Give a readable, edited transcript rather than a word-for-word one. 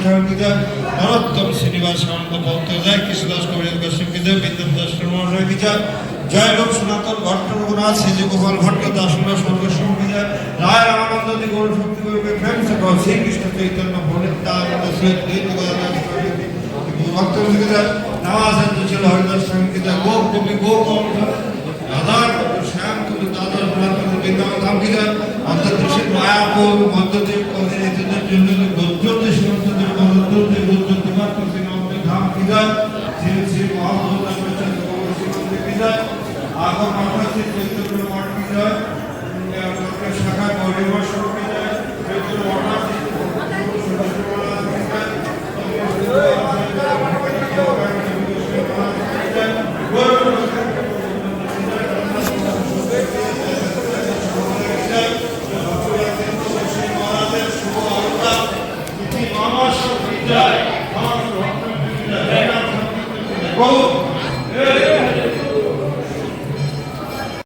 ঠাকুর কি জয়, নরোত্তম শ্রীনিবাস আনন্দ ভক্ত জয়, কৃষ্ণদাস কবিরাজ গোস্বামী কি জয়, বিদ্যাদাস মহাশয় কি জয়, জয় লোক সনাতন ভট্ট রঘুনাথ শ্রী গোপাল ভট্ট দাসনাথ সর্বস্বামী কি জয়, রায় রামানন্দ দি গৌর শক্তি গুরুকে প্রেম সে কহ শ্রীকৃষ্ণ চৈতন্য পণ্ডিতানন্দ শ্রী গদাধর ভক্ত কি জয়, নবাচার্য ছিল হরিদাস স্বামী কি জয়, গো কবি গো রাধার শ্যাম কবি দাদর বৃন্দাবন ধাম কি জয়, অন্তর্দেশের মায়াপুর মধ্যদেব কন্দিনীদের জন্য গদ্যদেশ মধ্যদেব গদ্যদেব গদ্যদেব ধাম কি জয়, শ্রী শ্রী মহাপ্রভু কি জয়, আগম মাতা শ্রী চৈতন্য মঠ কি জয়, শাখা গৌরীবর্ষ কি জয়, চৈতন্য মঠা শ্রী Go!